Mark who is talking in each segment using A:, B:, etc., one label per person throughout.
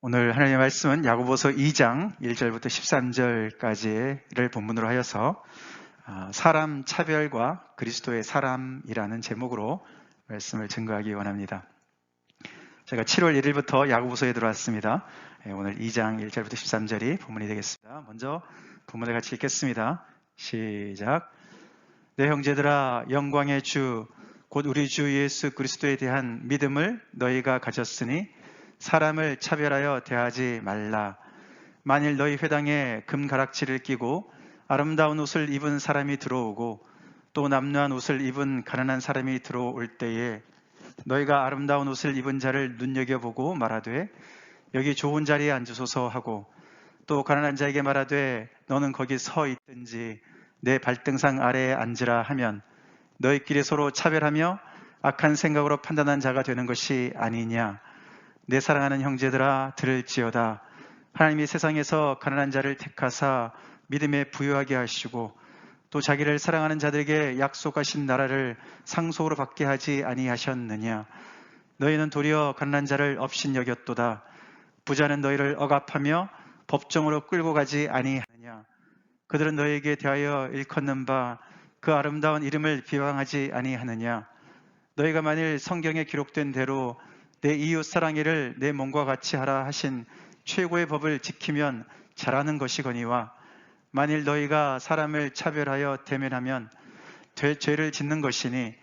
A: 오늘 하나님의 말씀은 야고보서 2장 1절부터 13절까지를 본문으로 하여서 사람 차별과 그리스도의 사람이라는 제목으로 말씀을 증거하기 원합니다. 제가 7월 1일부터 야고보서에 들어왔습니다. 오늘 2장 1절부터 13절이 본문이 되겠습니다. 먼저 본문을 같이 읽겠습니다. 시작. 내 형제들아, 영광의 주 곧 우리 주 예수 그리스도에 대한 믿음을 너희가 가졌으니 사람을 차별하여 대하지 말라. 만일 너희 회당에 금가락지를 끼고 아름다운 옷을 입은 사람이 들어오고 또 남루한 옷을 입은 가난한 사람이 들어올 때에 너희가 아름다운 옷을 입은 자를 눈여겨보고 말하되 여기 좋은 자리에 앉으소서 하고 또 가난한 자에게 말하되 너는 거기 서 있든지 내 발등상 아래에 앉으라 하면 너희끼리 서로 차별하며 악한 생각으로 판단한 자가 되는 것이 아니냐. 내 사랑하는 형제들아, 들을지어다. 하나님이 세상에서 가난한 자를 택하사 믿음에 부유하게 하시고 또 자기를 사랑하는 자들에게 약속하신 나라를 상속으로 받게 하지 아니하셨느냐. 너희는 도리어 가난한 자를 업신여겼도다. 부자는 너희를 억압하며 법정으로 끌고 가지 아니하느냐. 그들은 너희에게 대하여 일컫는 바 그 아름다운 이름을 비방하지 아니하느냐. 너희가 만일 성경에 기록된 대로 내 이웃 사랑이를 내 몸과 같이 하라 하신 최고의 법을 지키면 잘하는 것이거니와 만일 너희가 사람을 차별하여 대면하면 죄를 짓는 것이니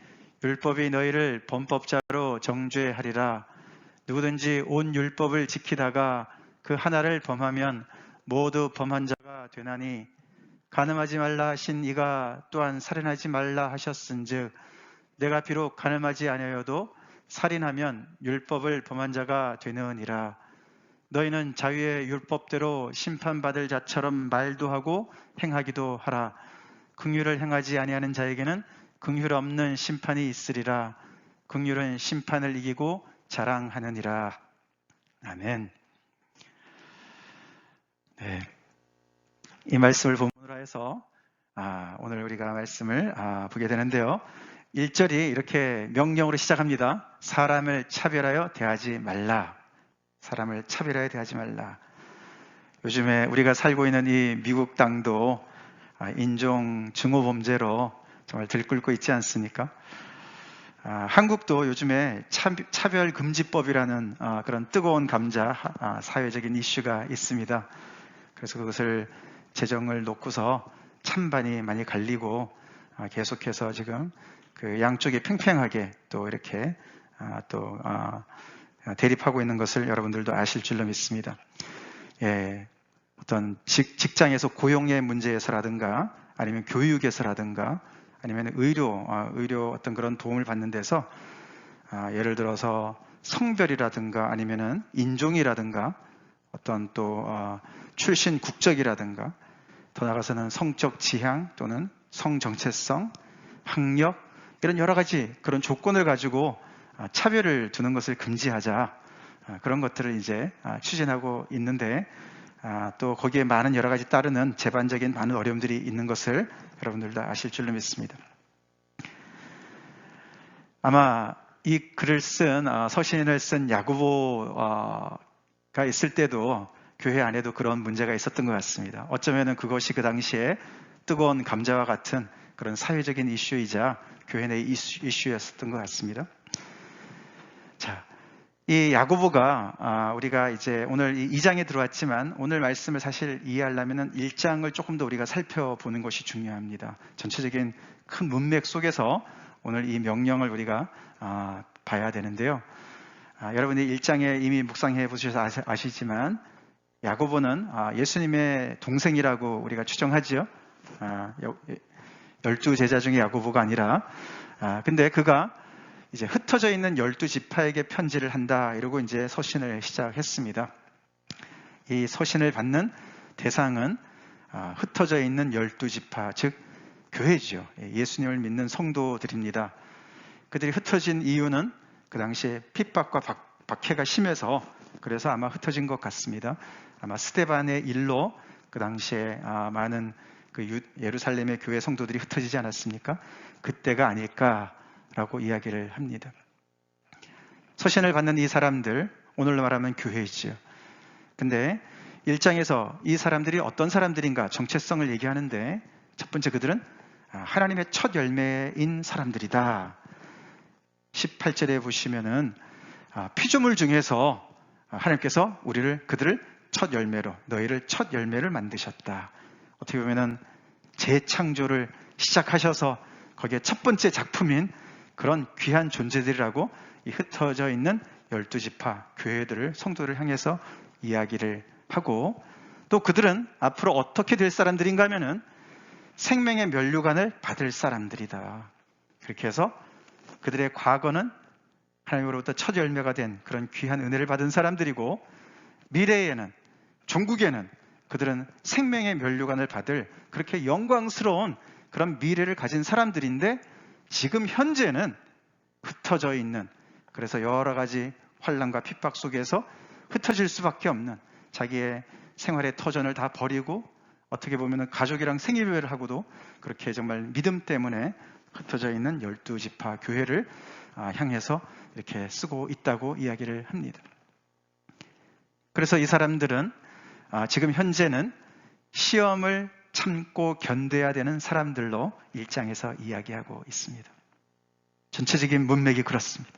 A: 율법이 너희를 범법자로 정죄하리라. 누구든지 온 율법을 지키다가 그 하나를 범하면 모두 범한 자가 되나니 간음하지 말라 하신 이가 또한 살인하지 말라 하셨은즉 내가 비록 간음하지 아니하여도 살인하면 율법을 범한 자가 되느니라. 너희는 자유의 율법대로 심판받을 자처럼 말도 하고 행하기도 하라. 긍휼을 행하지 아니하는 자에게는 긍휼 없는 심판이 있으리라. 긍휼은 심판을 이기고 자랑하느니라. 아멘. 네. 이 말씀을 본문으로 해서 오늘 우리가 말씀을 보게 되는데요. 1절이 이렇게 명령으로 시작합니다. 사람을 차별하여 대하지 말라. 사람을 차별하여 대하지 말라. 요즘에 우리가 살고 있는 이 미국 땅도 인종 증오 범죄로 정말 들끓고 있지 않습니까? 한국도 요즘에 차별금지법이라는 그런 뜨거운 감자 사회적인 이슈가 있습니다. 그래서 그것을 재정을 놓고서 찬반이 많이 갈리고 계속해서 지금 그 양쪽이 팽팽하게 또 이렇게 대립하고 있는 것을 여러분들도 아실 줄로 믿습니다. 어떤 직장에서 고용의 문제에서라든가 아니면 교육에서라든가 아니면 의료 어떤 그런 도움을 받는 데서 예를 들어서 성별이라든가 아니면은 인종이라든가 어떤 또 출신 국적이라든가 더 나아가서는 성적 지향 또는 성 정체성, 학력 이런 여러 가지 그런 조건을 가지고 차별을 두는 것을 금지하자 그런 것들을 이제 추진하고 있는데 또 거기에 많은 여러 가지 따르는 재반적인 많은 어려움들이 있는 것을 여러분들도 아실 줄로 믿습니다. 아마 이 글을 쓴 서신을 쓴 야고보가 있을 때도 교회 안에도 그런 문제가 있었던 것 같습니다. 어쩌면 그것이 그 당시에 뜨거운 감자와 같은 그런 사회적인 이슈이자 교회 내 이슈였었던 것 같습니다. 자, 이 야고보가 우리가 이제 오늘 이 2장에 들어왔지만 오늘 말씀을 사실 이해하려면 1장을 조금 더 우리가 살펴보는 것이 중요합니다. 전체적인 큰 문맥 속에서 오늘 이 명령을 우리가 봐야 되는데요. 여러분이 1장에 이미 묵상해 보셔서 아시지만 야고보는 예수님의 동생이라고 우리가 추정하지요. 12제자 중에 야고보가 아니라 근데 그가 이제 흩어져 있는 12지파에게 편지를 한다 이러고 이제 서신을 시작했습니다. 이 서신을 받는 대상은 흩어져 있는 12지파 즉 교회지요. 예수님을 믿는 성도들입니다. 그들이 흩어진 이유는 그 당시에 핍박과 박해가 심해서 그래서 아마 흩어진 것 같습니다. 아마 스데반의 일로 그 당시에 많은 그 예루살렘의 교회 성도들이 흩어지지 않았습니까? 그때가 아닐까라고 이야기를 합니다. 서신을 받는 이 사람들, 오늘로 말하면 교회이지요. 근데 1장에서 이 사람들이 어떤 사람들인가 정체성을 얘기하는데 첫 번째 그들은 하나님의 첫 열매인 사람들이다. 18절에 보시면은 피조물 중에서 하나님께서 그들을 첫 열매로, 너희를 첫 열매를 만드셨다. 어떻게 보면은 재창조를 시작하셔서 거기에 첫 번째 작품인 그런 귀한 존재들이라고 이 흩어져 있는 12지파 교회들을, 성도를 향해서 이야기를 하고, 또 그들은 앞으로 어떻게 될 사람들인가 하면은 생명의 면류관을 받을 사람들이다. 그렇게 해서 그들의 과거는 하나님으로부터 첫 열매가 된 그런 귀한 은혜를 받은 사람들이고, 미래에는, 종국에는 그들은 생명의 면류관을 받을 그렇게 영광스러운 그런 미래를 가진 사람들인데, 지금 현재는 흩어져 있는, 그래서 여러 가지 환난과 핍박 속에서 흩어질 수밖에 없는, 자기의 생활의 터전을 다 버리고 어떻게 보면 가족이랑 생일회를 하고도 그렇게 정말 믿음 때문에 흩어져 있는 12지파 교회를 향해서 이렇게 쓰고 있다고 이야기를 합니다. 그래서 이 사람들은 지금 현재는 시험을 참고 견뎌야 되는 사람들로 1장에서 이야기하고 있습니다. 전체적인 문맥이 그렇습니다.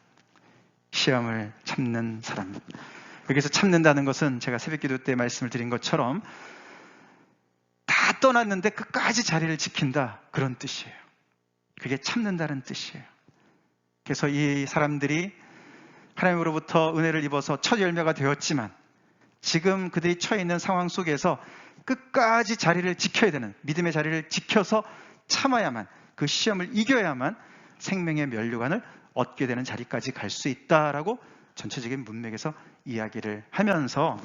A: 시험을 참는 사람. 여기서 참는다는 것은 제가 새벽기도 때 말씀을 드린 것처럼 다 떠났는데 끝까지 자리를 지킨다, 그런 뜻이에요. 그게 참는다는 뜻이에요. 그래서 이 사람들이 하나님으로부터 은혜를 입어서 첫 열매가 되었지만 지금 그들이 처해 있는 상황 속에서 끝까지 자리를 지켜야 되는, 믿음의 자리를 지켜서 참아야만, 그 시험을 이겨야만 생명의 면류관을 얻게 되는 자리까지 갈 수 있다라고 전체적인 문맥에서 이야기를 하면서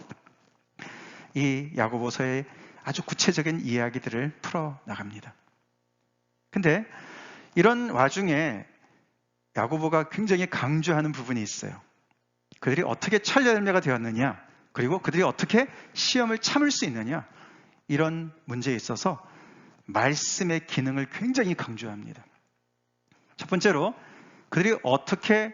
A: 이 야고보서의 아주 구체적인 이야기들을 풀어나갑니다. 근데 이런 와중에 야고보가 굉장히 강조하는 부분이 있어요. 그들이 어떻게 첫 열매가 되었느냐, 그리고 그들이 어떻게 시험을 참을 수 있느냐, 이런 문제에 있어서 말씀의 기능을 굉장히 강조합니다. 첫 번째로 그들이 어떻게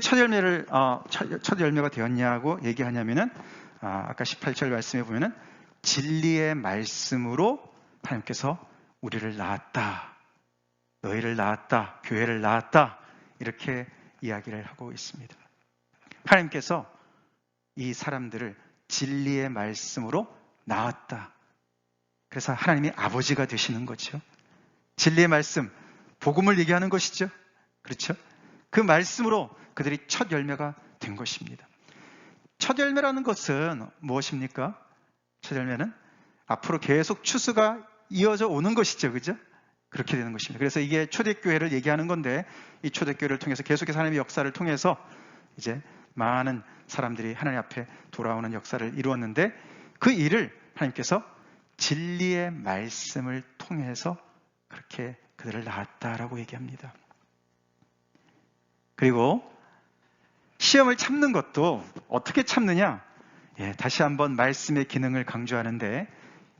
A: 첫 열매가 되었냐고 얘기하냐면은 아까 18절 말씀에 보면은 진리의 말씀으로 하나님께서 우리를 낳았다, 너희를 낳았다, 교회를 낳았다, 이렇게 이야기를 하고 있습니다. 하나님께서 이 사람들을 진리의 말씀으로 낳았다. 그래서 하나님이 아버지가 되시는 거죠. 진리의 말씀, 복음을 얘기하는 것이죠. 그렇죠? 그 말씀으로 그들이 첫 열매가 된 것입니다. 첫 열매라는 것은 무엇입니까? 첫 열매는 앞으로 계속 추수가 이어져 오는 것이죠. 그죠? 그렇게 되는 것입니다. 그래서 이게 초대교회를 얘기하는 건데, 이 초대교회를 통해서 계속해서 하나님의 역사를 통해서 이제 많은 사람들이 하나님 앞에 돌아오는 역사를 이루었는데, 그 일을 하나님께서 진리의 말씀을 통해서 그렇게 그들을 낳았다라고 얘기합니다. 그리고 시험을 참는 것도 어떻게 참느냐? 다시 한번 말씀의 기능을 강조하는데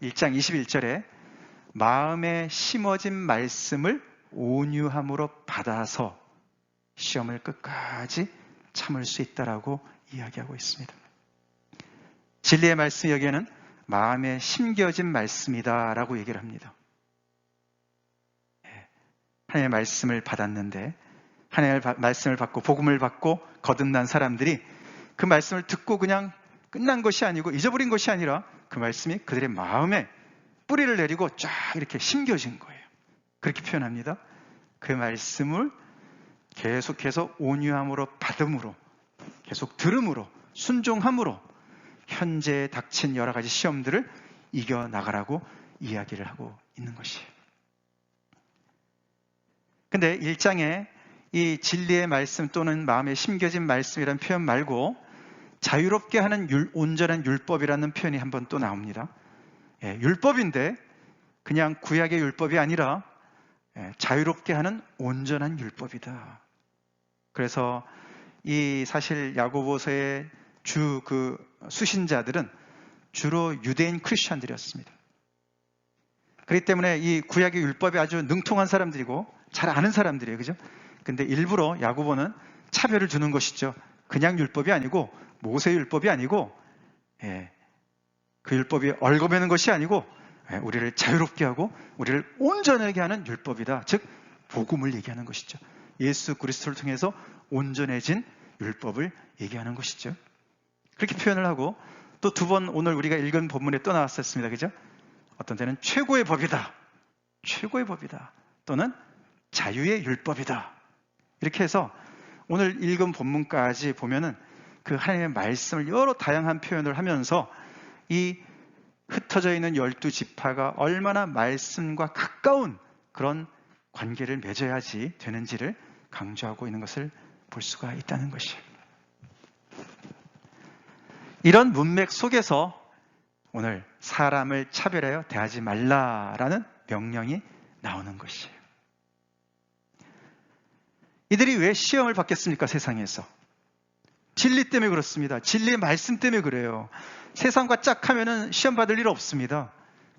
A: 1장 21절에 마음에 심어진 말씀을 온유함으로 받아서 시험을 끝까지 참을 수 있다라고 이야기하고 있습니다. 진리의 말씀, 여기에는 마음에 심겨진 말씀이다라고 얘기를 합니다. 하나님의 말씀을 받았는데, 하나님의 말씀을 받고 복음을 받고 거듭난 사람들이 그 말씀을 듣고 그냥 끝난 것이 아니고 잊어버린 것이 아니라 그 말씀이 그들의 마음에 뿌리를 내리고 쫙 이렇게 심겨진 거예요. 그렇게 표현합니다. 그 말씀을 계속해서 온유함으로 받음으로, 계속 들음으로, 순종함으로 현재 닥친 여러 가지 시험들을 이겨나가라고 이야기를 하고 있는 것이에요. 근데 1장에 이 진리의 말씀 또는 마음에 심겨진 말씀이라는 표현 말고 자유롭게 하는 온전한 율법이라는 표현이 한번 또 나옵니다. 율법인데 그냥 구약의 율법이 아니라 자유롭게 하는 온전한 율법이다. 그래서 이 사실 야고보서의 그 수신자들은 주로 유대인 크리스천들이었습니다. 그렇기 때문에 이 구약의 율법이 아주 능통한 사람들이고 잘 아는 사람들이에요. 그죠? 근데 일부러 야고보는 차별을 두는 것이죠. 그냥 율법이 아니고 모세 율법이 아니고, 그 율법이 얽어매는 것이 아니고, 우리를 자유롭게 하고 우리를 온전하게 하는 율법이다. 즉 복음을 얘기하는 것이죠. 예수 그리스도를 통해서 온전해진 율법을 얘기하는 것이죠. 그렇게 표현을 하고, 또 두 번 오늘 우리가 읽은 본문에 또 나왔었습니다. 그죠? 어떤 때는 최고의 법이다, 최고의 법이다, 또는 자유의 율법이다. 이렇게 해서 오늘 읽은 본문까지 보면은 그 하나님의 말씀을 여러 다양한 표현을 하면서 이 흩어져 있는 12지파가 얼마나 말씀과 가까운 그런 관계를 맺어야지 되는지를 강조하고 있는 것을 볼 수가 있다는 것이에요. 이런 문맥 속에서 오늘 사람을 차별하여 대하지 말라라는 명령이 나오는 것이에요. 이들이 왜 시험을 받겠습니까? 세상에서. 진리 때문에 그렇습니다. 진리의 말씀 때문에 그래요. 세상과 짝하면은 시험 받을 일 없습니다.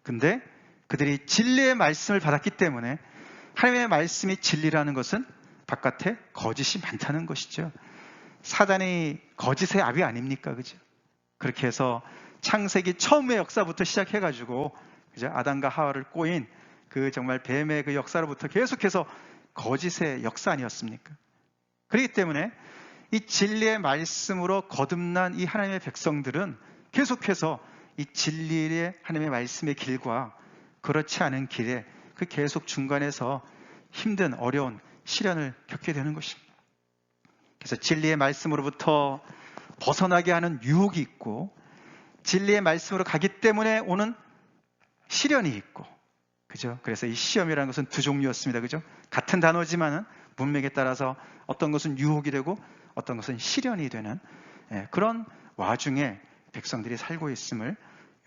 A: 근데 그들이 진리의 말씀을 받았기 때문에, 하나님의 말씀이 진리라는 것은 바깥에 거짓이 많다는 것이죠. 사단이 거짓의 압이 아닙니까? 그죠? 그렇게 해서 창세기 처음의 역사부터 시작해가지고, 그죠? 아담과 하와를 꼬인 그 정말 뱀의 그 역사로부터 계속해서 거짓의 역사 아니었습니까? 그렇기 때문에 이 진리의 말씀으로 거듭난 이 하나님의 백성들은 계속해서 이 진리의 하나님의 말씀의 길과 그렇지 않은 길에 그 계속 중간에서 힘든 어려운 시련을 겪게 되는 것입니다. 그래서 진리의 말씀으로부터 벗어나게 하는 유혹이 있고, 진리의 말씀으로 가기 때문에 오는 시련이 있고, 그죠? 그래서 이 시험이라는 것은 두 종류였습니다. 그죠? 같은 단어지만은 문맥에 따라서 어떤 것은 유혹이 되고 어떤 것은 시련이 되는 그런 와중에 백성들이 살고 있음을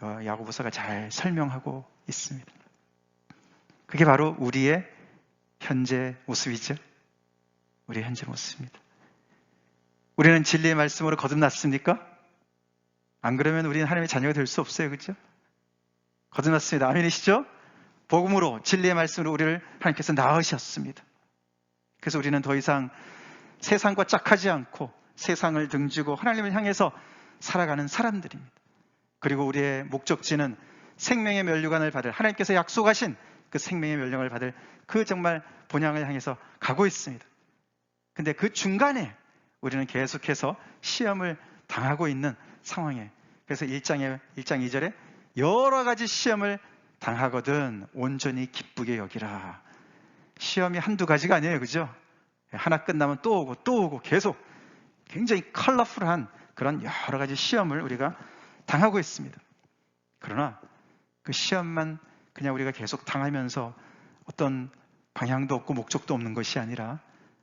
A: 야고보서가 잘 설명하고 있습니다. 그게 바로 우리의 현재 모습이죠. 우리의 현재 모습입니다. 우리는 진리의 말씀으로 거듭났습니까? 안 그러면 우리는 하나님의 자녀가 될 수 없어요. 그죠? 거듭났습니다. 아멘이시죠? 복음으로, 진리의 말씀으로 우리를 하나님께서 낳으셨습니다. 그래서 우리는 더 이상 세상과 짝하지 않고 세상을 등지고 하나님을 향해서 살아가는 사람들입니다. 그리고 우리의 목적지는 생명의 면류관을 받을, 하나님께서 약속하신 그 생명의 면류관을 받을 그 정말 본향을 향해서 가고 있습니다. 근데 그 중간에 우리는 계속해서 시험을 당하고 있는 상황에, 그래서 1장 2절에 여러 가지 시험을 당하거든 온전히 기쁘게 여기라. 시험이 한두 가지가 아니에요. 그죠? 하나 끝나면 또 오고 또 오고 계속 굉장히 컬러풀한 그런 여러 가지 시험을 우리가 당하고 있습니다. 그러나 그 시험만 그냥 우리가 계속 당하면서 어떤 방향도 없고 목적도 없는 것이 아니라,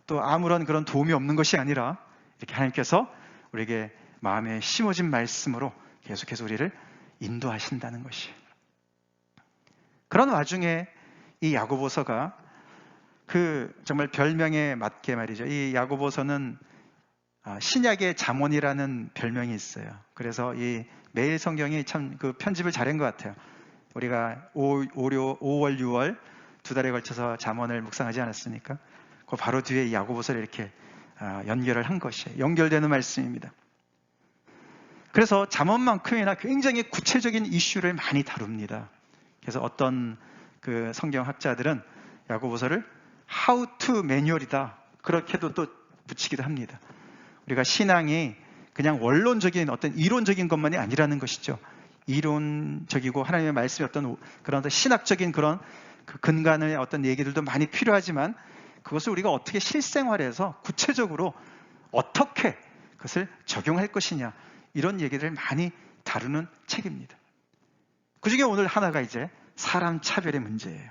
A: 또 아무런 그런 도움이 없는 것이 아니라, 이렇게 하나님께서 우리에게 마음에 심어진 말씀으로 계속해서 우리를 인도하신다는 것이에요. 그런 와중에 이 야고보서가 그 정말 별명에 맞게 말이죠. 이 야고보서는 신약의 잠언이라는 별명이 있어요. 그래서 이 매일 성경이 참 그 편집을 잘한 것 같아요. 우리가 5월, 6월 두 달에 걸쳐서 잠언을 묵상하지 않았습니까? 그 바로 뒤에 이 야고보서를 이렇게 연결을 한 것이에요. 연결되는 말씀입니다. 그래서 잠언만큼이나 굉장히 구체적인 이슈를 많이 다룹니다. 그래서 어떤 그 성경학자들은 야고보서를 How to 매뉴얼이다, 그렇게도 또 붙이기도 합니다. 우리가 신앙이 그냥 원론적인 어떤 이론적인 것만이 아니라는 것이죠. 이론적이고 하나님의 말씀의 어떤 그런 신학적인 그런 그 근간의 어떤 얘기들도 많이 필요하지만, 그것을 우리가 어떻게 실생활에서 구체적으로 어떻게 그것을 적용할 것이냐, 이런 얘기를 많이 다루는 책입니다. 그 중에 오늘 하나가 이제 사람 차별의 문제예요.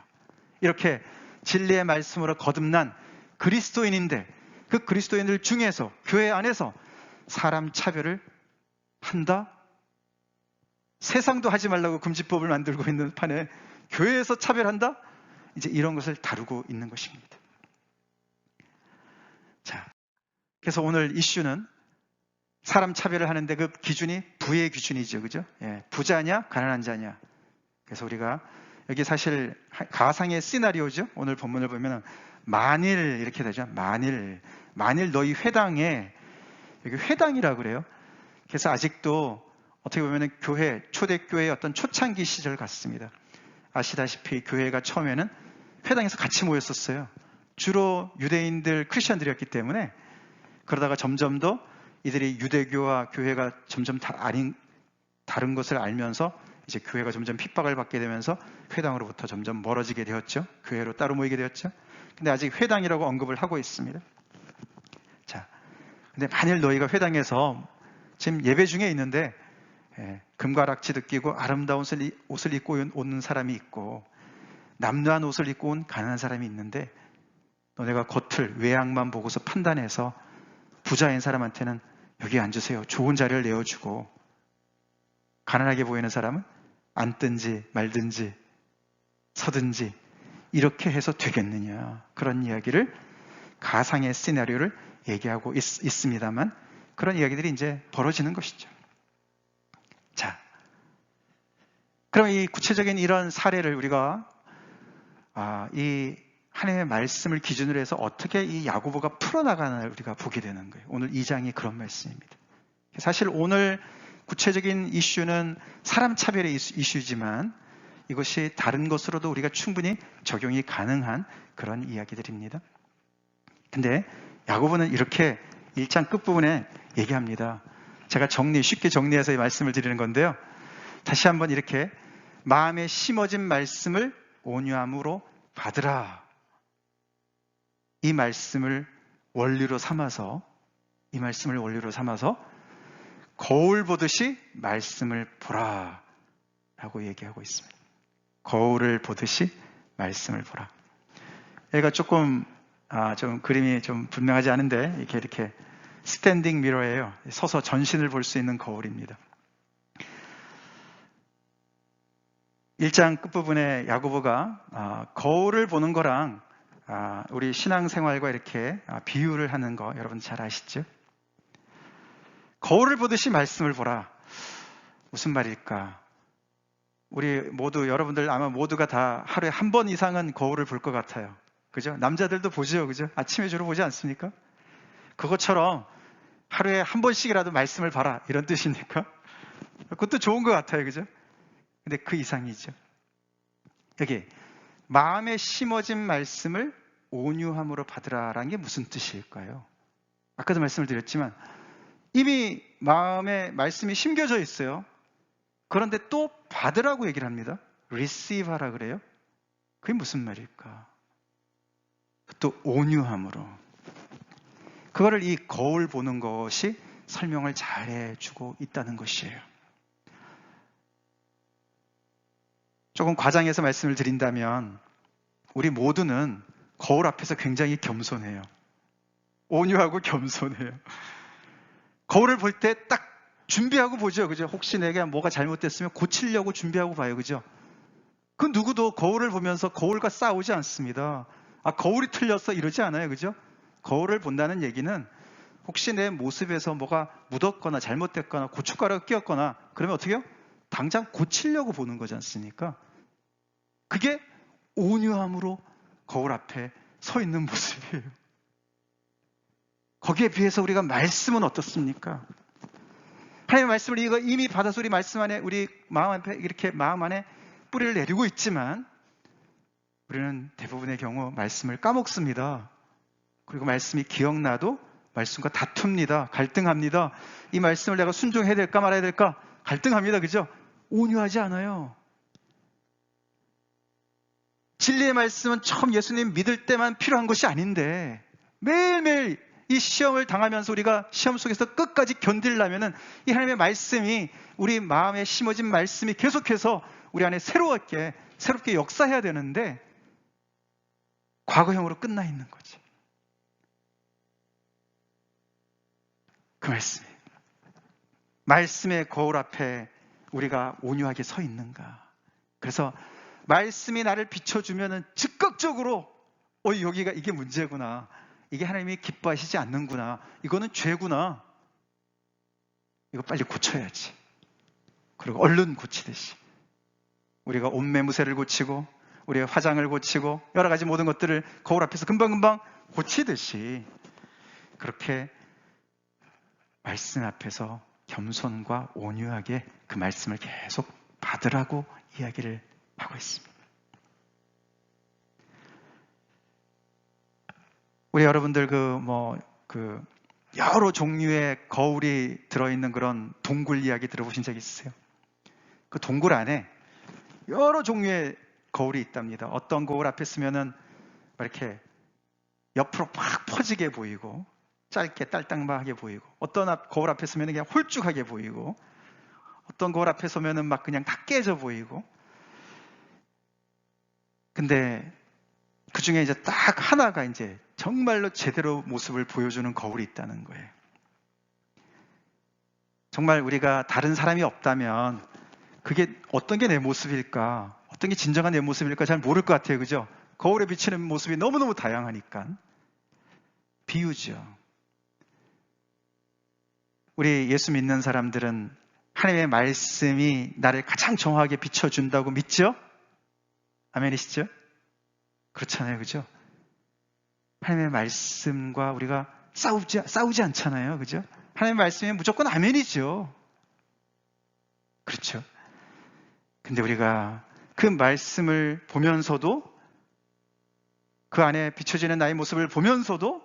A: 이렇게 진리의 말씀으로 거듭난 그리스도인인데, 그 그리스도인들 중에서 교회 안에서 사람 차별을 한다? 세상도 하지 말라고 금지법을 만들고 있는 판에 교회에서 차별한다? 이제 이런 것을 다루고 있는 것입니다. 자, 그래서 오늘 이슈는 사람 차별을 하는데 그 기준이 부의 기준이죠. 그죠? 예, 부자냐, 가난한 자냐. 그래서 우리가 여기 사실 가상의 시나리오죠. 오늘 본문을 보면 만일 이렇게 되죠. 만일 너희 회당에, 여기 회당이라고 그래요. 그래서 아직도 어떻게 보면 교회, 초대교회의 어떤 초창기 시절 같습니다. 아시다시피 교회가 처음에는 회당에서 같이 모였었어요. 주로 유대인들, 크리스천들이었기 때문에. 그러다가 점점 더 이들이 유대교와 교회가 점점 다른 것을 알면서 이제 교회가 점점 핍박을 받게 되면서 회당으로부터 점점 멀어지게 되었죠. 교회로 따로 모이게 되었죠. 근데 아직 회당이라고 언급을 하고 있습니다. 자, 근데 만일 너희가 회당에서 지금 예배 중에 있는데 금가락지도 끼고 아름다운 옷을 입고 오는 사람이 있고 남루한 옷을 입고 온 가난한 사람이 있는데 너네가 겉을 외양만 보고서 판단해서 부자인 사람한테는 여기 앉으세요. 좋은 자리를 내어주고 가난하게 보이는 사람은 앉든지 말든지 서든지 이렇게 해서 되겠느냐. 그런 이야기를 가상의 시나리오를 얘기하고 있습니다만 그런 이야기들이 이제 벌어지는 것이죠. 자, 그럼 이 구체적인 이런 사례를 우리가 이 하나님의 말씀을 기준으로 해서 어떻게 이 야고보가 풀어나가는을 우리가 보게 되는 거예요. 오늘 2장이 그런 말씀입니다. 사실 오늘 구체적인 이슈는 사람 차별의 이슈지만 이것이 다른 것으로도 우리가 충분히 적용이 가능한 그런 이야기들입니다. 근데 야고보는 이렇게 1장 끝부분에 얘기합니다. 제가 쉽게 정리해서 이 말씀을 드리는 건데요. 다시 한번 이렇게 마음에 심어진 말씀을 온유함으로 받으라. 이 말씀을 원리로 삼아서 거울 보듯이 말씀을 보라 라고 얘기하고 있습니다. 거울을 보듯이 말씀을 보라. 얘가 조금 그림이 좀 분명하지 않은데 이렇게 스탠딩 미러예요. 서서 전신을 볼 수 있는 거울입니다. 1장 끝부분에 야고보가 거울을 보는 거랑 우리 신앙생활과 이렇게 비유를 하는 거 여러분 잘 아시죠? 거울을 보듯이 말씀을 보라. 무슨 말일까? 우리 모두, 여러분들 아마 모두가 다 하루에 한 번 이상은 거울을 볼 것 같아요. 그죠? 남자들도 보죠. 그죠? 아침에 주로 보지 않습니까? 그것처럼 하루에 한 번씩이라도 말씀을 봐라. 이런 뜻입니까? 그것도 좋은 것 같아요. 그죠? 근데 그 이상이죠. 여기 마음에 심어진 말씀을 온유함으로 받으라라는 게 무슨 뜻일까요? 아까도 말씀을 드렸지만 이미 마음에 말씀이 심겨져 있어요. 그런데 또 받으라고 얘기를 합니다. receive 하라 그래요. 그게 무슨 말일까? 또 온유함으로. 그거를 이 거울 보는 것이 설명을 잘 해주고 있다는 것이에요. 조금 과장해서 말씀을 드린다면 우리 모두는 거울 앞에서 굉장히 겸손해요. 온유하고 겸손해요. 거울을 볼 때 딱 준비하고 보죠. 그죠? 혹시 내가 뭐가 잘못됐으면 고치려고 준비하고 봐요. 그죠? 그 누구도 거울을 보면서 거울과 싸우지 않습니다. 거울이 틀렸어 이러지 않아요. 그죠? 거울을 본다는 얘기는 혹시 내 모습에서 뭐가 묻었거나 잘못됐거나 고춧가루가 끼었거나 그러면 어떻게 해요? 당장 고치려고 보는 거지 않습니까? 그게 온유함으로 거울 앞에 서 있는 모습이에요. 거기에 비해서 우리가 말씀은 어떻습니까? 하나님의 말씀을 이미 받아서 우리 말씀 안에 우리 마음 앞에 이렇게 마음 안에 뿌리를 내리고 있지만 우리는 대부분의 경우 말씀을 까먹습니다. 그리고 말씀이 기억나도 말씀과 다툽니다. 갈등합니다. 이 말씀을 내가 순종해야 될까 말아야 될까 갈등합니다. 그죠? 온유하지 않아요. 진리의 말씀은 처음 예수님 믿을 때만 필요한 것이 아닌데 매일매일 이 시험을 당하면서 우리가 시험 속에서 끝까지 견디려면은 이 하나님의 말씀이 우리 마음에 심어진 말씀이 계속해서 우리 안에 새롭게 역사해야 되는데 과거형으로 끝나 있는 거지. 그 말씀의 거울 앞에 우리가 온유하게 서 있는가. 그래서 말씀이 나를 비춰주면은 즉각적으로 여기가 이게 문제구나. 이게 하나님이 기뻐하시지 않는구나. 이거는 죄구나. 이거 빨리 고쳐야지. 그리고 얼른 고치듯이 우리가 옷매무새를 고치고 우리의 화장을 고치고 여러 가지 모든 것들을 거울 앞에서 금방금방 고치듯이 그렇게 말씀 앞에서 겸손과 온유하게 그 말씀을 계속 받으라고 이야기를 하고 있습니다. 우리 여러분들 여러 종류의 거울이 들어있는 그런 동굴 이야기 들어보신 적 있으세요? 그 동굴 안에 여러 종류의 거울이 있답니다. 어떤 거울 앞에 쓰면은 이렇게 옆으로 팍 퍼지게 보이고, 짧게 딸딱하게 보이고, 어떤 거울 앞에 서면은 그냥 홀쭉하게 보이고, 어떤 거울 앞에 서면은 막 그냥 다 깨져 보이고. 근데 그 중에 이제 딱 하나가 이제 정말로 제대로 모습을 보여주는 거울이 있다는 거예요. 정말 우리가 다른 사람이 없다면 그게 어떤 게 내 모습일까, 어떤 게 진정한 내 모습일까 잘 모를 것 같아요. 그죠? 거울에 비치는 모습이 너무너무 다양하니까. 비유죠. 우리 예수 믿는 사람들은 하나님의 말씀이 나를 가장 정확하게 비춰준다고 믿죠? 아멘이시죠? 그렇잖아요. 그죠? 하나님의 말씀과 우리가 싸우지 않잖아요. 그죠? 하나님의 말씀이 무조건 아멘이죠. 그렇죠? 근데 우리가 그 말씀을 보면서도, 그 안에 비춰지는 나의 모습을 보면서도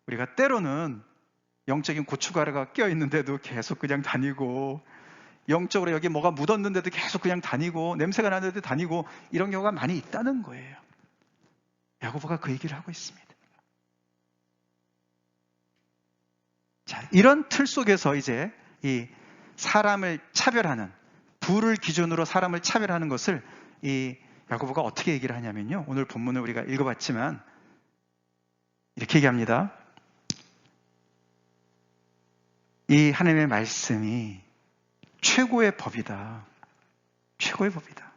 A: 우리가 때로는 영적인 고춧가루가 껴있는데도 계속 그냥 다니고, 영적으로 여기 뭐가 묻었는데도 계속 그냥 다니고, 냄새가 나는데도 다니고, 이런 경우가 많이 있다는 거예요. 야고보가 그 얘기를 하고 있습니다. 자, 이런 틀 속에서 이제 이 사람을 차별하는, 부를 기준으로 사람을 차별하는 것을 이 야고보가 어떻게 얘기를 하냐면요, 오늘 본문을 우리가 읽어봤지만 이렇게 얘기합니다. 이 하나님의 말씀이 최고의 법이다. 최고의 법이다.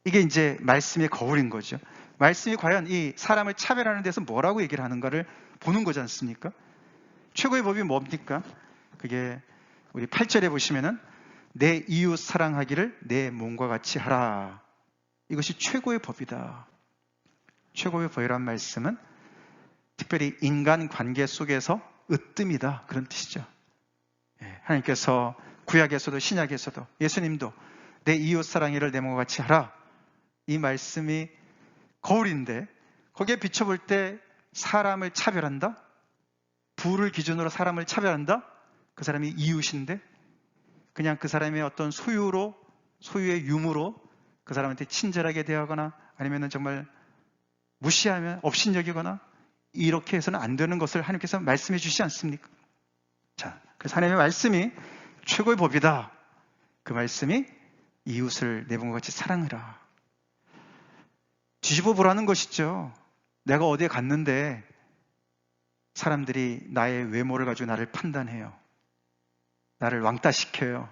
A: 이게 이제 말씀의 거울인 거죠. 말씀이 과연 이 사람을 차별하는 데서 뭐라고 얘기를 하는가를 보는 거지 않습니까? 최고의 법이 뭡니까? 그게 우리 8절에 보시면은 내 이웃 사랑하기를 내 몸과 같이 하라. 이것이 최고의 법이다. 최고의 법이란 말씀은 특별히 인간 관계 속에서 으뜸이다, 그런 뜻이죠. 하나님께서 구약에서도 신약에서도, 예수님도 내 이웃 사랑하기를 내 몸과 같이 하라, 이 말씀이 거울인데, 거기에 비춰볼 때 사람을 차별한다? 부를 기준으로 사람을 차별한다? 그 사람이 이웃인데 그냥 그 사람의 어떤 소유의 유무로 그 사람한테 친절하게 대하거나 아니면 정말 무시하면 업신여기거나 이렇게 해서는 안 되는 것을 하나님께서 말씀해 주시지 않습니까? 자, 그래서 하나님의 말씀이 최고의 법이다. 그 말씀이 이웃을 내 몸과 같이 사랑하라. 뒤집어 보라는 것이죠. 내가 어디에 갔는데 사람들이 나의 외모를 가지고 나를 판단해요. 나를 왕따시켜요.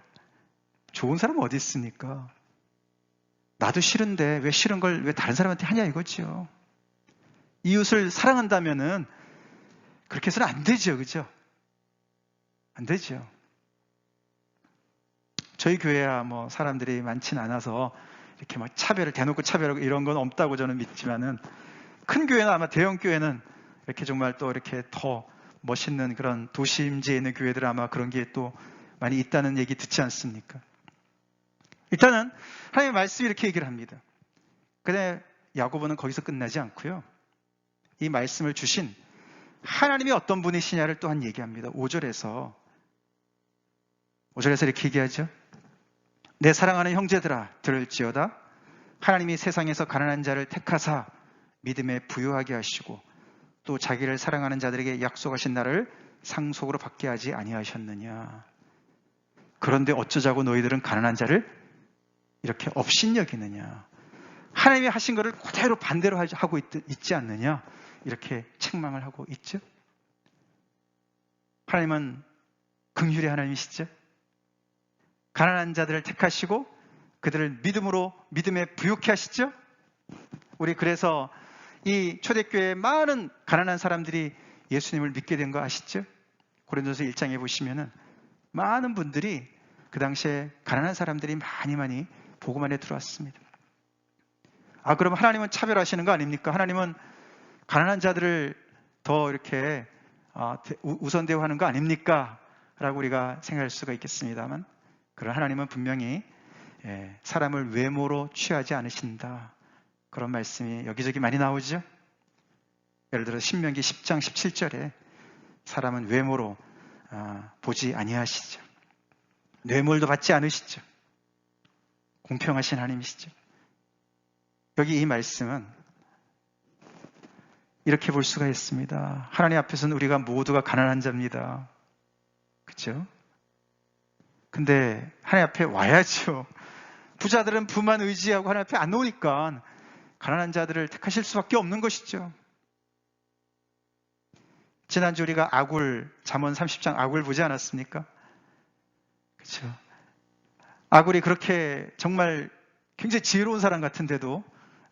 A: 좋은 사람은 어디 있습니까? 나도 싫은데 왜 싫은 걸 왜 다른 사람한테 하냐 이거죠. 이웃을 사랑한다면은 그렇게 해서는 안 되죠. 그죠? 안 되죠. 저희 교회야 뭐 사람들이 많지는 않아서 이렇게 막 대놓고 차별하고 이런 건 없다고 저는 믿지만은, 큰 교회는 아마 대형 교회는 이렇게 정말 또 이렇게 더 멋있는 그런 도심지에 있는 교회들은 아마 그런 게 또 많이 있다는 얘기 듣지 않습니까? 일단은 하나님의 말씀이 이렇게 얘기를 합니다. 근데 야고보는 거기서 끝나지 않고요. 이 말씀을 주신 하나님이 어떤 분이시냐를 또한 얘기합니다. 5절에서 이렇게 얘기하죠. 내 사랑하는 형제들아 들을지어다. 하나님이 세상에서 가난한 자를 택하사 믿음에 부유하게 하시고 또 자기를 사랑하는 자들에게 약속하신 날을 상속으로 받게 하지 아니하셨느냐. 그런데 어쩌자고 너희들은 가난한 자를 이렇게 업신여기느냐. 하나님이 하신 것을 그대로 반대로 하고 있지 않느냐. 이렇게 책망을 하고 있죠. 하나님은 긍휼의 하나님이시죠. 가난한 자들을 택하시고 그들을 믿음에 부유케 하시죠. 우리 그래서 이 초대교회에 많은 가난한 사람들이 예수님을 믿게 된 거 아시죠? 고린도서 1장에 보시면은 많은 분들이 그 당시에 가난한 사람들이 많이 복음 안에 들어왔습니다. 아, 그럼 하나님은 차별하시는 거 아닙니까? 하나님은 가난한 자들을 더 이렇게 우선 대우하는 거 아닙니까? 라고 우리가 생각할 수가 있겠습니다만, 그런 하나님은 분명히 사람을 외모로 취하지 않으신다, 그런 말씀이 여기저기 많이 나오죠. 예를 들어 신명기 10장 17절에 사람은 외모로 보지 아니하시죠. 뇌물도 받지 않으시죠. 공평하신 하나님이시죠. 여기 이 말씀은 이렇게 볼 수가 있습니다. 하나님 앞에서는 우리가 모두가 가난한 자입니다. 그렇죠? 근데 하나님 앞에 와야죠. 부자들은 부만 의지하고 하나님 앞에 안 오니까 가난한 자들을 택하실 수밖에 없는 것이죠. 지난주 우리가 잠언 30장 아굴 보지 않았습니까? 그렇죠? 아굴이 그렇게 정말 굉장히 지혜로운 사람 같은데도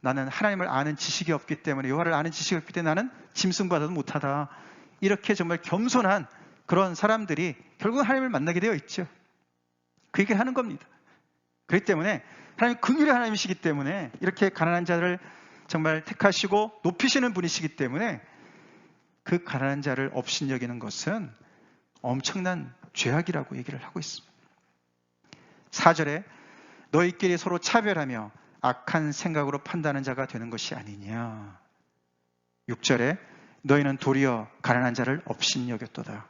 A: 나는 하나님을 아는 지식이 없기 때문에, 여호와를 아는 지식이 없기 때문에 나는 짐승받아도 못하다, 이렇게 정말 겸손한 그런 사람들이 결국은 하나님을 만나게 되어 있죠. 그 얘기를 하는 겁니다. 그렇기 때문에 하나님 긍휼의 하나님이시기 때문에 이렇게 가난한 자를 정말 택하시고 높이시는 분이시기 때문에 그 가난한 자를 업신여기는 것은 엄청난 죄악이라고 얘기를 하고 있습니다. 4절에 너희끼리 서로 차별하며 악한 생각으로 판단하는 자가 되는 것이 아니냐. 6절에 너희는 도리어 가난한 자를 업신여겼도다.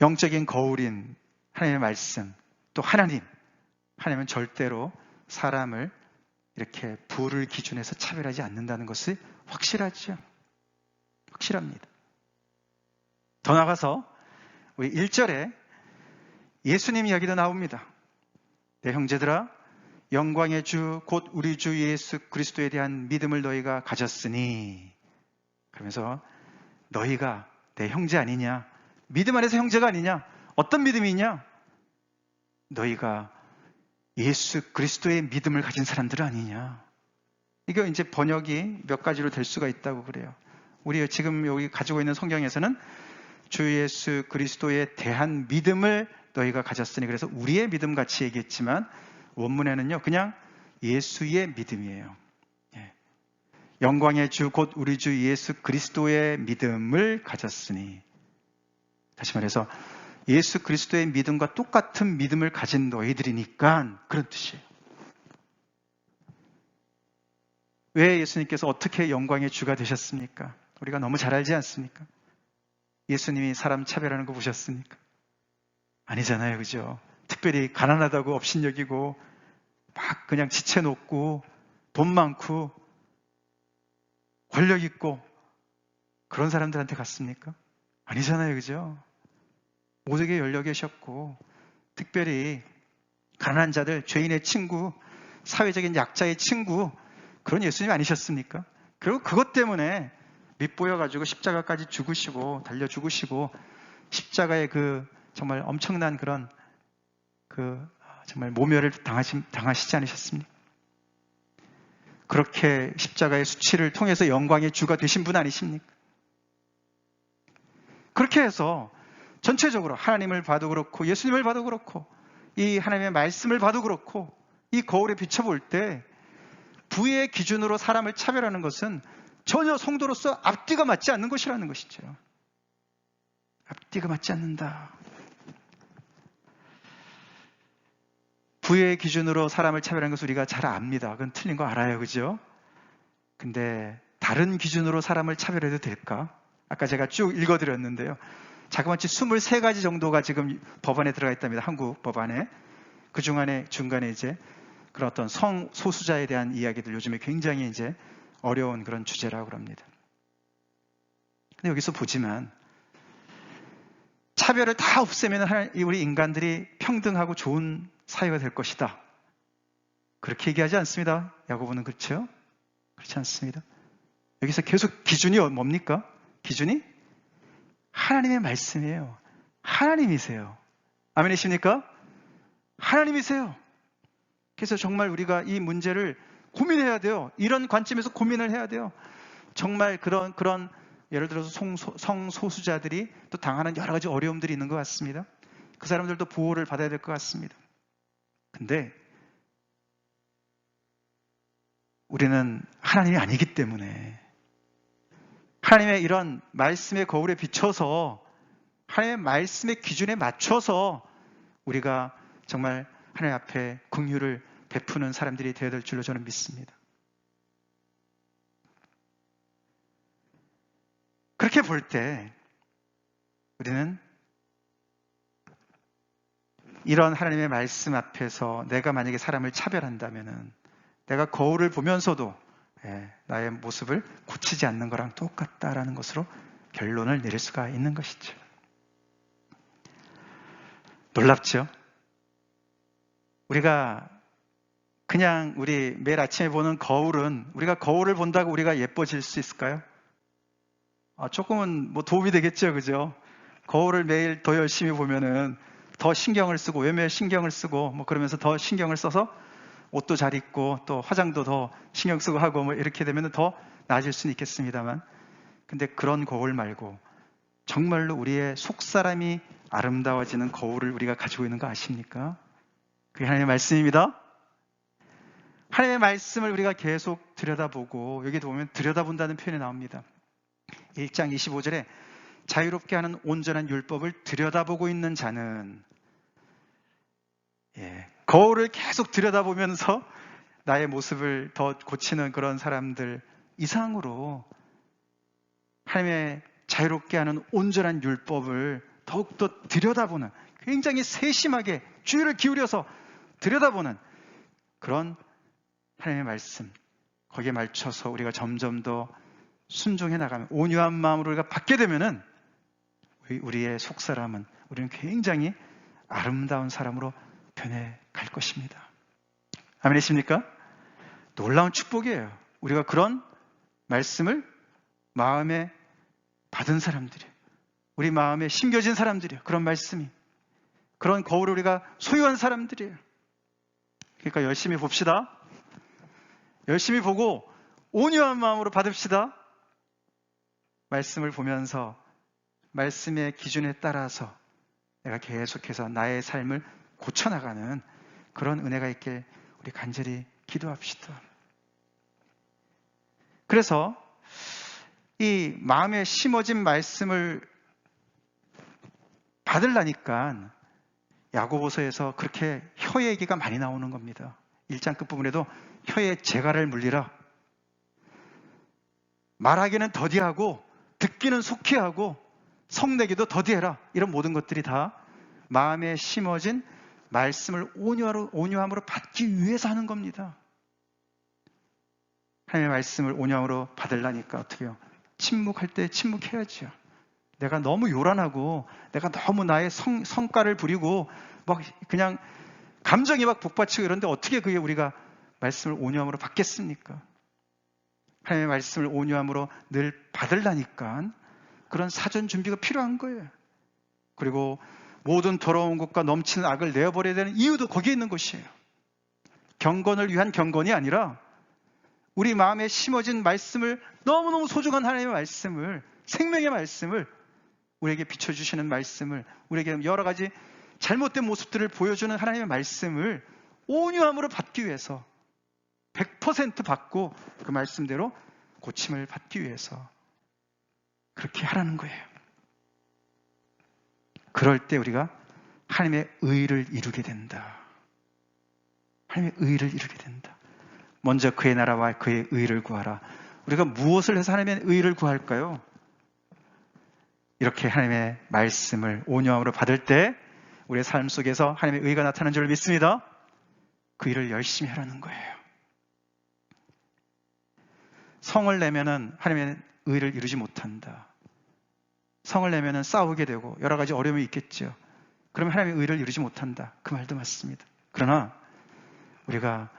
A: 영적인 거울인 하나님의 말씀, 또 하나님은 절대로 사람을 이렇게 부를 기준해서 차별하지 않는다는 것이 확실하죠. 확실합니다. 더 나아가서 우리 1절에 예수님 이야기도 나옵니다. 내 형제들아, 영광의 주 곧 우리 주 예수 그리스도에 대한 믿음을 너희가 가졌으니, 그러면서 너희가 내 형제 아니냐? 믿음 안에서 형제가 아니냐? 어떤 믿음이냐? 너희가 예수 그리스도의 믿음을 가진 사람들은 아니냐? 이거 이제 번역이 몇 가지로 될 수가 있다고 그래요. 우리 지금 여기 가지고 있는 성경에서는 주 예수 그리스도에 대한 믿음을 너희가 가졌으니, 그래서 우리의 믿음 같이 얘기했지만 원문에는요 그냥 예수의 믿음이에요. 영광의 주 곧 우리 주 예수 그리스도의 믿음을 가졌으니, 다시 말해서 예수 그리스도의 믿음과 똑같은 믿음을 가진 너희들이니까 그런 뜻이에요. 왜 예수님께서 어떻게 영광의 주가 되셨습니까? 우리가 너무 잘 알지 않습니까? 예수님이 사람 차별하는 거 보셨습니까? 아니잖아요, 그죠? 특별히 가난하다고 업신여기고 막 그냥 지체놓고 돈 많고 권력 있고 그런 사람들한테 갔습니까? 아니잖아요, 그죠? 모두에게 열려 계셨고, 특별히 가난한 자들, 죄인의 친구, 사회적인 약자의 친구, 그런 예수님이 아니셨습니까? 그리고 그것 때문에 밑보여가지고 십자가까지 죽으시고 달려 죽으시고, 십자가의 그 정말 엄청난 그런 정말 모멸을 당하시지 않으셨습니까? 그렇게 십자가의 수치를 통해서 영광의 주가 되신 분 아니십니까? 그렇게 해서 전체적으로 하나님을 봐도 그렇고 예수님을 봐도 그렇고 이 하나님의 말씀을 봐도 그렇고 이 거울에 비춰볼 때 부의 기준으로 사람을 차별하는 것은 전혀 성도로서 앞뒤가 맞지 않는 것이라는 것이죠. 앞뒤가 맞지 않는다. 부의 기준으로 사람을 차별하는 것을 우리가 잘 압니다. 그건 틀린 거 알아요, 그죠? 근데 다른 기준으로 사람을 차별해도 될까? 아까 제가 쭉 읽어드렸는데요. 자그마치 23가지 정도가 지금 법안에 들어가 있답니다. 한국 법안에. 그 중간에 이제 그런 어떤 성소수자에 대한 이야기들, 요즘에 굉장히 이제 어려운 그런 주제라고 합니다. 근데 여기서 보지만 차별을 다 없애면 우리 인간들이 평등하고 좋은 사회가 될 것이다. 그렇게 얘기하지 않습니다. 야고보는. 그렇죠? 그렇지 않습니다. 여기서 계속 기준이 뭡니까? 기준이 하나님의 말씀이에요. 하나님이세요. 아멘이십니까? 하나님이세요. 그래서 정말 우리가 이 문제를 고민해야 돼요. 이런 관점에서 고민을 해야 돼요. 정말 그런 예를 들어서 성소수자들이 또 당하는 여러 가지 어려움들이 있는 것 같습니다. 그 사람들도 보호를 받아야 될 것 같습니다. 근데 우리는 하나님이 아니기 때문에 하나님의 이런 말씀의 거울에 비춰서 하나님의 말씀의 기준에 맞춰서 우리가 정말 하나님 앞에 긍휼을 베푸는 사람들이 되어야 될 줄로 저는 믿습니다. 그렇게 볼 때 우리는 이런 하나님의 말씀 앞에서 내가 만약에 사람을 차별한다면은 내가 거울을 보면서도 나의 모습을 고치지 않는 거랑 똑같다라는 것으로 결론을 내릴 수가 있는 것이죠. 놀랍죠? 우리가 그냥 우리 매일 아침에 보는 거울은 우리가 거울을 본다고 우리가 예뻐질 수 있을까요? 조금은 뭐 도움이 되겠죠, 그죠? 거울을 매일 더 열심히 보면은 더 신경을 쓰고 외모에 신경을 쓰고 뭐 그러면서 더 신경을 써서 옷도 잘 입고 또 화장도 더 신경 쓰고 하고 뭐 이렇게 되면은 더 나아질 수는 있겠습니다만, 근데 그런 거울 말고 정말로 우리의 속사람이 아름다워지는 거울을 우리가 가지고 있는 거 아십니까? 그게 하나님의 말씀입니다. 하나님의 말씀을 우리가 계속 들여다보고, 여기도 보면 들여다본다는 표현이 나옵니다. 1장 25절에 자유롭게 하는 온전한 율법을 들여다보고 있는 자는, 거울을 계속 들여다보면서 나의 모습을 더 고치는 그런 사람들 이상으로 하나님의 자유롭게 하는 온전한 율법을 더욱더 들여다보는, 굉장히 세심하게 주의를 기울여서 들여다보는 그런 하나님의 말씀, 거기에 맞춰서 우리가 점점 더 순종해 나가면, 온유한 마음으로 우리가 받게 되면은 우리의 속사람은, 우리는 굉장히 아름다운 사람으로 변해갈 것입니다. 아멘이십니까? 놀라운 축복이에요. 우리가 그런 말씀을 마음에 받은 사람들이에요. 우리 마음에 심겨진 사람들이에요. 그런 말씀이, 그런 거울을 우리가 소유한 사람들이에요. 그러니까 열심히 봅시다. 열심히 보고 온유한 마음으로 받읍시다. 말씀을 보면서 말씀의 기준에 따라서 내가 계속해서 나의 삶을 고쳐나가는 그런 은혜가 있길 우리 간절히 기도합시다. 그래서 이 마음에 심어진 말씀을 받으려니까 야고보서에서 그렇게 혀 얘기가 많이 나오는 겁니다. 1장 끝부분에도 혀의 재갈을 물리라, 말하기는 더디하고 듣기는 속히 하고 성내기도 더디해라, 이런 모든 것들이 다 마음에 심어진 말씀을 온유함으로 받기 위해서 하는 겁니다. 하나님의 말씀을 온유함으로 받으려니까 어떻게 해요? 침묵할 때 침묵해야죠. 내가 너무 요란하고 내가 너무 나의 성과를 부리고 막 그냥 감정이 막 북받치고 이런데 어떻게 그게 우리가 말씀을 온유함으로 받겠습니까? 하나님의 말씀을 온유함으로 늘 받으려니까 그런 사전 준비가 필요한 거예요. 그리고 모든 더러운 것과 넘치는 악을 내어버려야 되는 이유도 거기에 있는 것이에요. 경건을 위한 경건이 아니라 우리 마음에 심어진 말씀을, 너무너무 소중한 하나님의 말씀을, 생명의 말씀을, 우리에게 비춰주시는 말씀을, 우리에게 여러 가지 잘못된 모습들을 보여주는 하나님의 말씀을 온유함으로 받기 위해서, 100% 받고 그 말씀대로 고침을 받기 위해서 그렇게 하라는 거예요. 그럴 때 우리가 하나님의 의를 이루게 된다. 하나님의 의를 이루게 된다. 먼저 그의 나라와 그의 의를 구하라. 우리가 무엇을 해서 하나님의 의를 구할까요? 이렇게 하나님의 말씀을 온유함으로 받을 때 우리의 삶 속에서 하나님의 의가 나타나는 줄 믿습니다. 그 일을 열심히 하라는 거예요. 성을 내면은 하나님의 의를 이루지 못한다. 성을 내면은 싸우게 되고 여러 가지 어려움이 있겠죠. 그러면 하나님의 의를 이루지 못한다. 그 말도 맞습니다. 그러나 우리가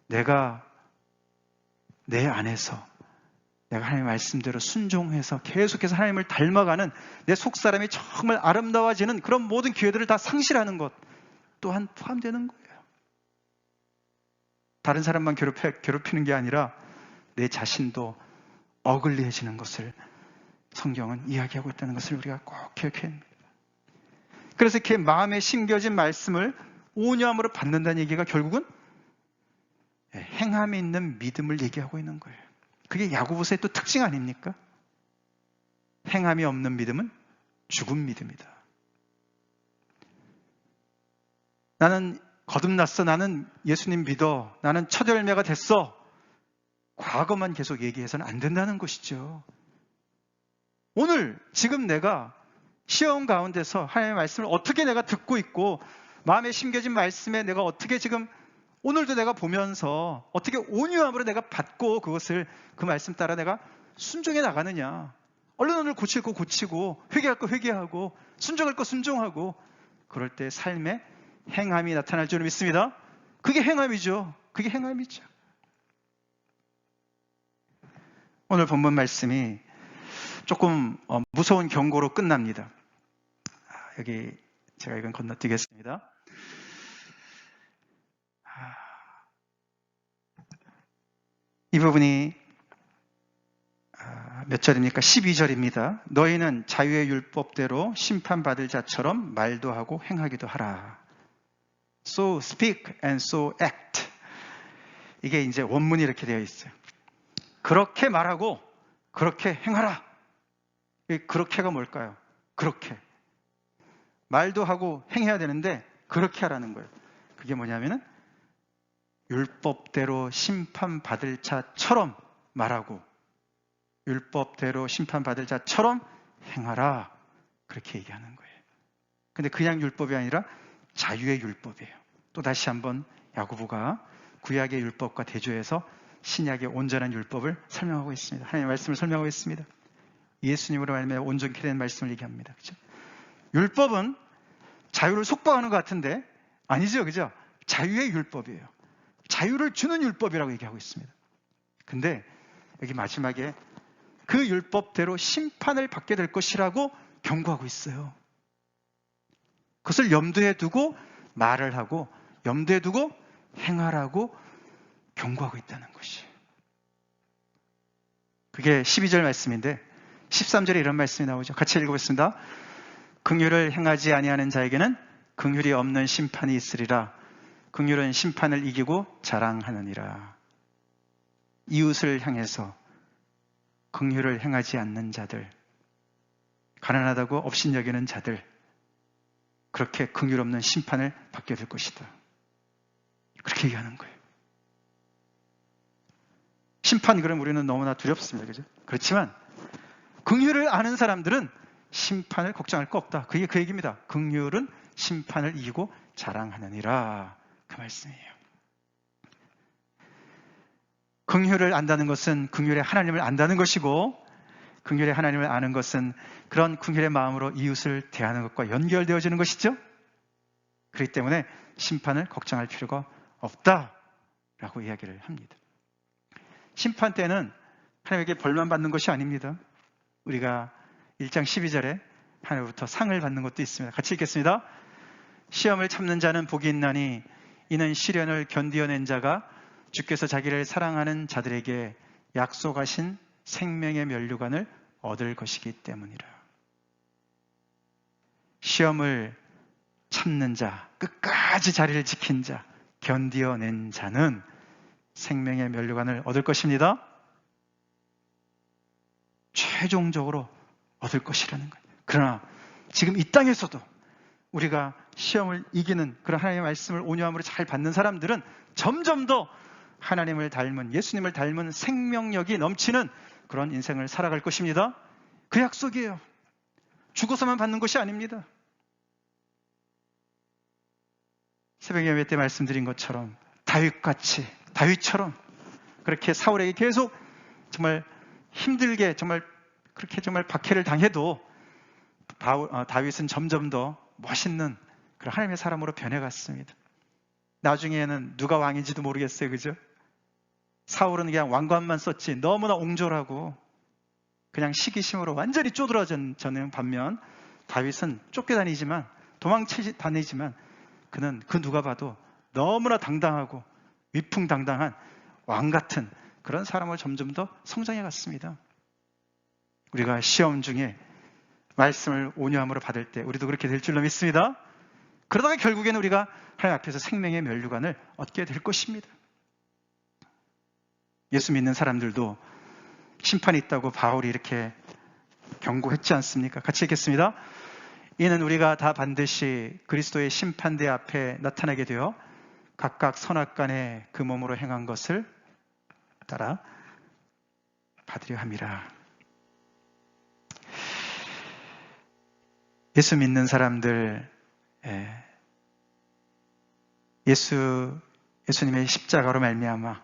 A: 내가 내 안에서 내가 하나님의 말씀대로 순종해서 계속해서 하나님을 닮아가는 내 속사람이 정말 아름다워지는 그런 모든 기회들을 다 상실하는 것 또한 포함되는 거예요. 다른 사람만 괴롭히는 게 아니라 내 자신도 어글리해지는 것을 성경은 이야기하고 있다는 것을 우리가 꼭 기억해야 합니다. 그래서 이렇게 마음에 심겨진 말씀을 온유함으로 받는다는 얘기가 결국은 행함이 있는 믿음을 얘기하고 있는 거예요. 그게 야고보서의 또 특징 아닙니까? 행함이 없는 믿음은 죽은 믿음이다. 나는 거듭났어. 나는 예수님 믿어. 나는 첫 열매가 됐어. 과거만 계속 얘기해서는 안 된다는 것이죠. 오늘 지금 내가 시험 가운데서 하나님의 말씀을 어떻게 내가 듣고 있고 마음에 심겨진 말씀에 내가 어떻게 지금 오늘도 내가 보면서 어떻게 온유함으로 내가 받고 그것을 그 말씀 따라 내가 순종해 나가느냐. 얼른 오늘 고칠 거 고치고 회개할 거 회개하고 순종할 거 순종하고 그럴 때 삶에 행함이 나타날 줄 믿습니다. 그게 행함이죠. 그게 행함이죠. 오늘 본문 말씀이 조금 무서운 경고로 끝납니다. 여기 제가 이건 건너뛰겠습니다. 이 부분이 몇 절입니까? 12절입니다. 너희는 자유의 율법대로 심판받을 자처럼 말도 하고 행하기도 하라. So speak and so act. 이게 이제 원문이 이렇게 되어 있어요. 그렇게 말하고 그렇게 행하라. 그렇게가 뭘까요? 그렇게. 말도 하고 행해야 되는데 그렇게 하라는 거예요. 그게 뭐냐면은 율법대로 심판받을 자처럼 말하고 율법대로 심판받을 자처럼 행하라. 그렇게 얘기하는 거예요. 근데 그냥 율법이 아니라 자유의 율법이에요. 또 다시 한번 야고보가 구약의 율법과 대조해서 신약의 온전한 율법을 설명하고 있습니다. 하나님의 말씀을 설명하고 있습니다. 예수님으로 말미암아 온전케 된 말씀을 얘기합니다. 그죠? 율법은 자유를 속박하는 것 같은데 아니죠. 그죠? 자유의 율법이에요. 자유를 주는 율법이라고 얘기하고 있습니다. 근데 여기 마지막에 그 율법대로 심판을 받게 될 것이라고 경고하고 있어요. 그것을 염두에 두고 말을 하고 염두에 두고 행하라고 경고하고 있다는 것이에요. 그게 12절 말씀인데 13절에 이런 말씀이 나오죠. 같이 읽어보겠습니다. 긍휼을 행하지 아니하는 자에게는 긍휼이 없는 심판이 있으리라. 긍휼은 심판을 이기고 자랑하느니라. 이웃을 향해서 긍휼을 행하지 않는 자들, 가난하다고 업신여기는 자들, 그렇게 긍휼 없는 심판을 받게 될 것이다. 그렇게 얘기하는 거예요. 심판, 그럼 우리는 너무나 두렵습니다. 그죠? 그렇지만 긍휼을 아는 사람들은 심판을 걱정할 거 없다. 그게 그 얘기입니다. 긍휼은 심판을 이기고 자랑하느니라. 그 말씀이에요. 긍휼을 안다는 것은 긍휼의 하나님을 안다는 것이고, 긍휼의 하나님을 아는 것은 그런 긍휼의 마음으로 이웃을 대하는 것과 연결되어지는 것이죠. 그렇기 때문에 심판을 걱정할 필요가 없다라고 이야기를 합니다. 심판 때는 하나님에게 벌만 받는 것이 아닙니다. 우리가 1장 12절에 하나님부터 상을 받는 것도 있습니다. 같이 읽겠습니다. 시험을 참는 자는 복이 있나니 이는 시련을 견디어낸 자가 주께서 자기를 사랑하는 자들에게 약속하신 생명의 면류관을 얻을 것이기 때문이라. 시험을 참는 자, 끝까지 자리를 지킨 자, 견디어낸 자는 생명의 면류관을 얻을 것입니다. 최종적으로 얻을 것이라는 거예요. 그러나 지금 이 땅에서도 우리가 시험을 이기는 그런 하나님의 말씀을 온유함으로 잘 받는 사람들은 점점 더 하나님을 닮은, 예수님을 닮은 생명력이 넘치는 그런 인생을 살아갈 것입니다. 그 약속이에요. 죽어서만 받는 것이 아닙니다. 새벽 예배 때 말씀드린 것처럼 다윗처럼 그렇게 사울에게 계속 정말 힘들게 정말 그렇게 정말 박해를 당해도 다윗은 점점 더 멋있는 그런 하나님의 사람으로 변해갔습니다. 나중에는 누가 왕인지도 모르겠어요. 그죠? 사울은 그냥 왕관만 썼지 너무나 옹졸하고 그냥 시기심으로 완전히 쪼들어졌는 반면 다윗은 쫓겨다니지만 다니지만 그는 그 누가 봐도 너무나 당당하고 위풍당당한 왕 같은 그런 사람을 점점 더 성장해 갔습니다. 우리가 시험 중에 말씀을 온유함으로 받을 때 우리도 그렇게 될 줄로 믿습니다. 그러다가 결국에는 우리가 하나님 앞에서 생명의 면류관을 얻게 될 것입니다. 예수 믿는 사람들도 심판이 있다고 바울이 이렇게 경고했지 않습니까? 같이 읽겠습니다. 이는 우리가 다 반드시 그리스도의 심판대 앞에 나타나게 되어 각각 선악간에 그 몸으로 행한 것을 따라 받으려 함이라. 예수 믿는 사람들, 예수님의 십자가로 말미암아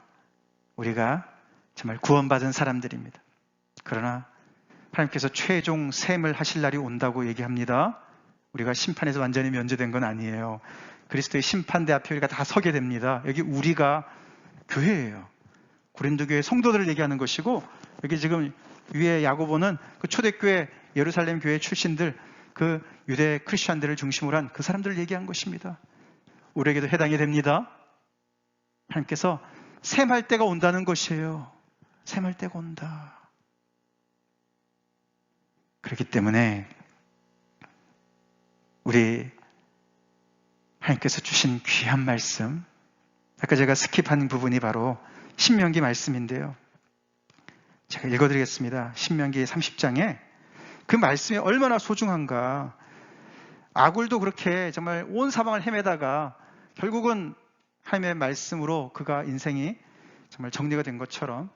A: 우리가 정말 구원받은 사람들입니다. 그러나 하나님께서 최종 셈을 하실 날이 온다고 얘기합니다. 우리가 심판에서 완전히 면제된 건 아니에요. 그리스도의 심판대 앞에 우리가 다 서게 됩니다. 여기 우리가 교회예요. 고린도 교회 성도들을 얘기하는 것이고, 여기 지금 위에 야고보는 그 초대교회 예루살렘 교회 출신들, 그 유대 크리스천들을 중심으로 한 그 사람들을 얘기한 것입니다. 우리에게도 해당이 됩니다. 하나님께서 셈할 때가 온다는 것이에요. 셈할 때가 온다. 그렇기 때문에 우리 하나님께서 주신 귀한 말씀, 아까 제가 스킵한 부분이 바로 신명기 말씀인데요. 제가 읽어드리겠습니다. 신명기 30장에 그 말씀이 얼마나 소중한가. 아굴도 그렇게 정말 온 사방을 헤매다가 결국은 하나님의 말씀으로 그가 인생이 정말 정리가 된 것처럼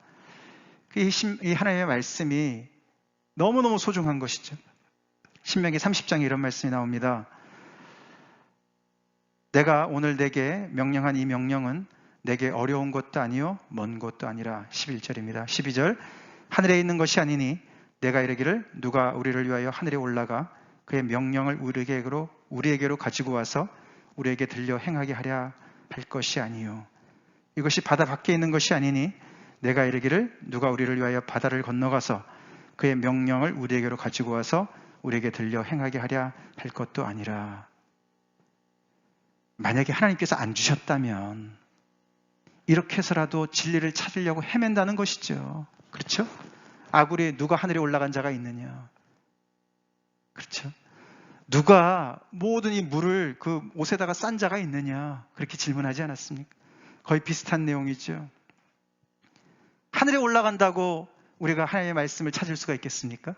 A: 이 하나님의 말씀이 너무너무 소중한 것이죠. 신명기 30장에 이런 말씀이 나옵니다. 내가 오늘 내게 명령한 이 명령은 내게 어려운 것도 아니요 먼 것도 아니라. 11절입니다. 12절 하늘에 있는 것이 아니니 내가 이르기를 누가 우리를 위하여 하늘에 올라가 그의 명령을 우리에게로 가지고 와서 우리에게 들려 행하게 하랴 할 것이 아니요. 이것이 바다 밖에 있는 것이 아니니 내가 이르기를 누가 우리를 위하여 바다를 건너가서 그의 명령을 우리에게로 가지고 와서 우리에게 들려 행하게 하랴 할 것도 아니라. 만약에 하나님께서 안 주셨다면 이렇게 해서라도 진리를 찾으려고 헤맨다는 것이죠. 그렇죠? 아굴이 누가 하늘에 올라간 자가 있느냐. 그렇죠? 누가 모든 이 물을 그 옷에다가 싼 자가 있느냐. 그렇게 질문하지 않았습니까? 거의 비슷한 내용이죠. 하늘에 올라간다고 우리가 하나님의 말씀을 찾을 수가 있겠습니까?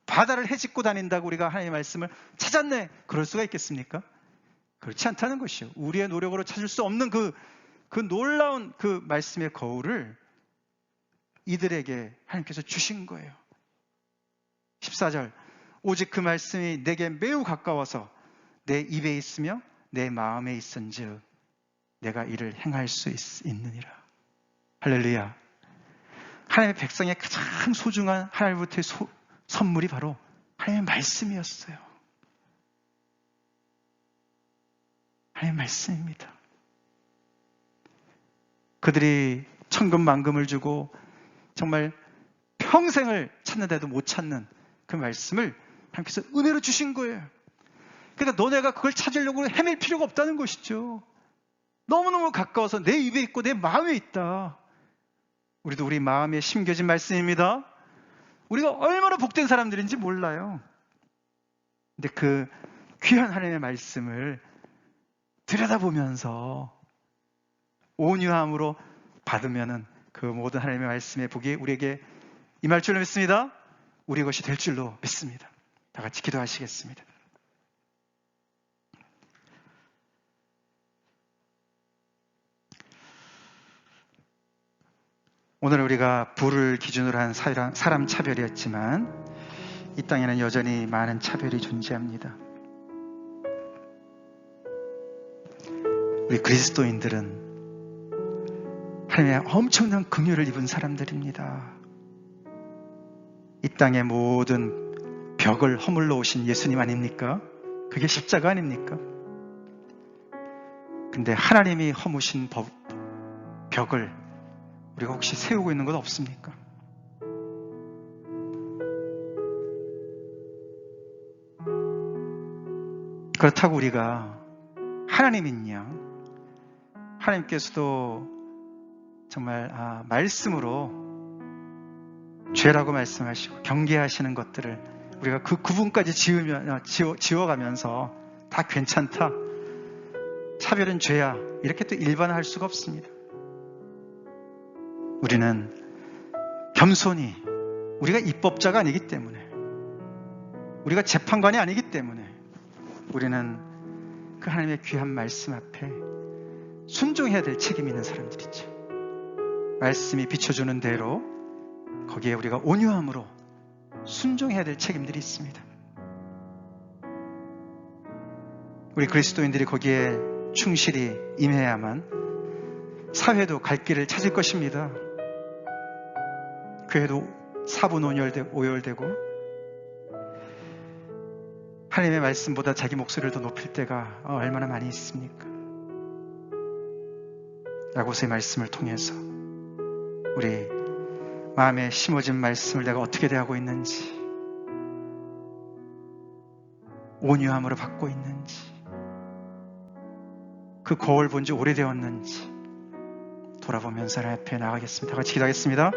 A: 바다를 헤집고 다닌다고 우리가 하나님의 말씀을 찾았네. 그럴 수가 있겠습니까? 그렇지 않다는 것이요. 우리의 노력으로 찾을 수 없는 그 놀라운 그 말씀의 거울을 이들에게 하나님께서 주신 거예요. 14절 오직 그 말씀이 내게 매우 가까워서 내 입에 있으며 내 마음에 있은즉 내가 이를 행할 수 있느니라. 할렐루야. 하나님의 백성의 가장 소중한 하나님부터의 선물이 바로 하나님의 말씀이었어요. 하나님의 말씀입니다. 그들이 천금만금을 주고 정말 평생을 찾는데도 못 찾는 그 말씀을 하나님께서 은혜로 주신 거예요. 그러니까 너네가 그걸 찾으려고 헤맬 필요가 없다는 것이죠. 너무너무 가까워서 내 입에 있고 내 마음에 있다. 우리도 우리 마음에 심겨진 말씀입니다. 우리가 얼마나 복된 사람들인지 몰라요. 근데 그 귀한 하나님의 말씀을 들여다보면서 온유함으로 받으면은 그 모든 하나님의 말씀의 복이 우리에게 임할 줄로 믿습니다. 우리 것이 될 줄로 믿습니다. 다 같이 기도하시겠습니다. 오늘 우리가 부를 기준으로 한 사람 차별이었지만 이 땅에는 여전히 많은 차별이 존재합니다. 우리 그리스도인들은 하나님의 엄청난 긍휼을 입은 사람들입니다. 이 땅의 모든 벽을 허물러 오신 예수님 아닙니까? 그게 십자가 아닙니까? 근데 하나님이 허무신 벽을 우리가 혹시 세우고 있는 것 없습니까? 그렇다고 우리가 하나님인 양, 하나님께서도 정말 말씀으로 죄라고 말씀하시고 경계하시는 것들을 우리가 그 구분까지 지워가면서 다 괜찮다, 차별은 죄야, 이렇게 또 일반화할 수가 없습니다. 우리는 겸손히, 우리가 입법자가 아니기 때문에 우리가 재판관이 아니기 때문에 우리는 그 하나님의 귀한 말씀 앞에 순종해야 될 책임이 있는 사람들이죠. 말씀이 비춰주는 대로 거기에 우리가 온유함으로 순종해야 될 책임들이 있습니다. 우리 그리스도인들이 거기에 충실히 임해야만 사회도 갈 길을 찾을 것입니다. 교회도 사분 오열되고 하나님의 말씀보다 자기 목소리를 더 높일 때가 얼마나 많이 있습니까? 야고보서의 말씀을 통해서 우리 마음에 심어진 말씀을 내가 어떻게 대하고 있는지, 온유함으로 받고 있는지, 그 거울 본 지 오래되었는지 돌아보면서 하나님 앞에 나가겠습니다. 같이 기도하겠습니다.